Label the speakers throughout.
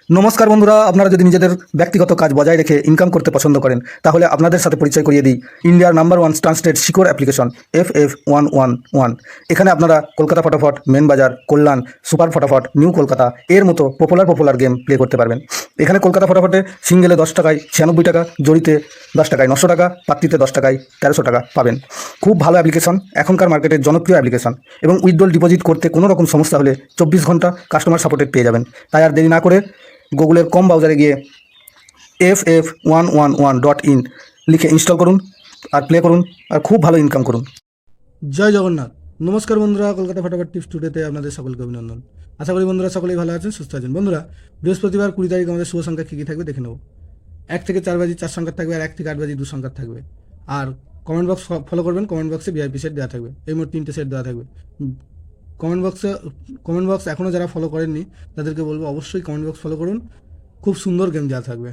Speaker 1: নমস্কার বন্ধুরা, আপনারা যদি নিজেদের ব্যক্তিগত কাজ বজায় রেখে ইনকাম করতে পছন্দ করেন তাহলে আপনাদের সাথে পরিচয় করিয়ে দিই ইন্ডিয়ার number 1 translate secure application FF111। এখানে আপনারা কলকাতা ফটাফট, মেন বাজার, কল্যাণ, সুপার ফটাফট, নিউ কলকাতা এর মতো পপুলার গেম প্লে করতে পারবেন। এখানে কলকাতা ফটাফটে সিঙ্গেলে 10 টাকায় 96 টাকা, জড়িতে 10 টাকায় 900 টাকা, পাত্রিতে 10 টাকায় 1300 টাকা পাবেন। খুব ভালো অ্যাপ্লিকেশন, এখনকার মার্কেটের জনপ্রিয় অ্যাপ্লিকেশন এবং উইথড্রল ডিপোজিট করতে কোনো রকম সমস্যা হলে 24 ঘন্টা কাস্টমার সাপোর্টেড পেয়ে যাবেন। তাই আর দেরি না করে গুগলের কম ব্রাউজারে গিয়ে FF111.in লিখে ইনস্টল করুন আর প্লে করুন আর খুব ভালো ইনকাম করুন। জয় জগন্নাথ। নমস্কার বন্ধুরা, কলকাতা ফটাফট টিপস টুডেতে আপনাদের সকলকে অভিনন্দন। আশা করি বন্ধুরা সকলেই ভালো আছেন, সুস্থ আছেন। বন্ধুরা, বৃহস্পতিবার 20 তারিখ আমাদের শুভ সংখ্যা কী কী থাকবে দেখে নেব। 1 থেকে 4 বাজি 4 সংখ্যার থাকবে আর 1 থেকে 8 বাজি 2 সংখ্যার থাকবে। আর কমেন্ট বক্স ফলো করবেন, কমেন্ট বক্সে VIP সেট দেওয়া থাকবে। এই মোট 3টে সেট দেওয়া থাকবে। কমেন্ট বক্স এখনও যারা ফলো করেননি তাদেরকে বলবো অবশ্যই কমেন্ট বক্স ফলো করুন। খুব সুন্দর গেম দেওয়া থাকবে,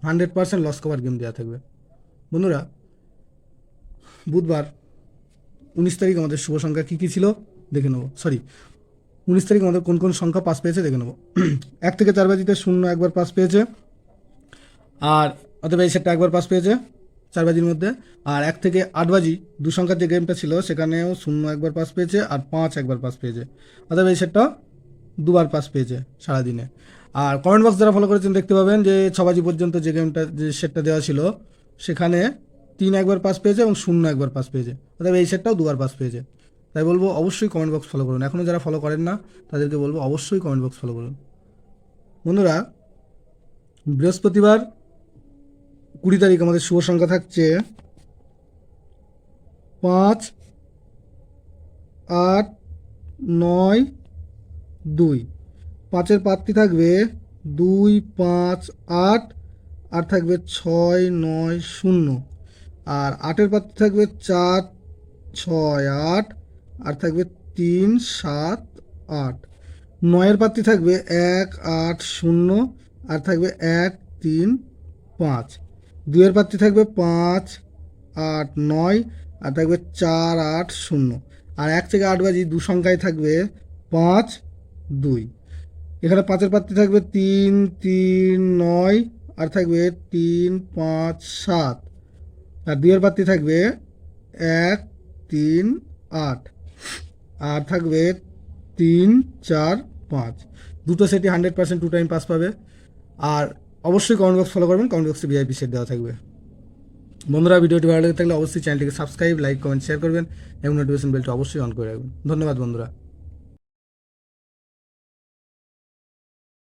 Speaker 1: 100% লস কভার গেম দেওয়া থাকবে। বন্ধুরা, বুধবার 19 তারিখ আমাদের শুভ সংখ্যা কী কী ছিল দেখে নেবো। 19 তারিখ আমাদের কোন কোন সংখ্যা পাস পেয়েছে দেখে নেবো। 1 থেকে 4 বাজিতে 0 একবার পাস পেয়েছে, আর অতএব এই সেটটা একবার পাস পেয়েছে 4 বাজির মধ্যে। আর 1 থেকে 8 বাজি 2 সংখ্যার যে গেমটা ছিল সেখানেও 0 একবার পাস পেয়েছে আর 5 একবার পাস পেয়েছে। অতএব এই সেটটা দুবার পাস পেয়েছে সারাদিনে। আর কমেন্ট বক্স যারা ফলো করেছেন দেখতে পাবেন যে 6 বাজি পর্যন্ত যে গেমটা যে সেটটা দেওয়া ছিল সেখানে 3 একবার পাস পেয়েছে এবং 0 একবার পাস পেয়েছে। অর্থাৎ এই সেটটাও দুবার পাস পেয়েছে। তাই বলবো অবশ্যই কমেন্ট বক্স ফলো করুন। এখনও যারা ফলো করেন না তাদেরকে বলবো অবশ্যই কমেন্ট বক্স ফলো করুন। বন্ধুরা, বৃহস্পতিবার 20 তারিখ আমাদের শুভ সংখ্যা থাকছে 5, 8, 9, 2। 5-এর পাত্তি থাকবে 2, 5, 8 আর থাকবে 6, 9, 0। আর 8-এর পাত্তি থাকবে 4, 6, 8 আর থাকবে 3, 7, 8। 9-এর পাত্তি থাকবে 1, 8, 0 আর থাকবে 1, 3, 5। 2-এর পাত্তি থাকবে 5, 8, 9 আর থাকবে 4, 8, 0। আর 1 থেকে 8 বাজি 2 সংখ্যায় থাকবে 5, 2। এখানে 5-এর পাত্তি থাকবে 3, 3, 9 আর থাকবে 3, 5, 7। আর 2-এর পাত্তি থাকবে 1, 3, 8 আর থাকবে 3, 4, 5। দুটো সেটই 100% 2 টাইম পাস পাবে। আর অবশ্যই কমেন্ট বক্স ফলো করবেন, কমেন্ট বক্সে VIP সেট দেওয়া থাকবে। বন্ধুরা, ভিডিওটি ভালো লেগে থাকলে অবশ্যই চ্যানেলটিকে সাবস্ক্রাইব, লাইক, কমেন্ট, শেয়ার করবেন এবং নোটিফিকেশন বেলটা অবশ্যই অন করে রাখবেন। ধন্যবাদ বন্ধুরা।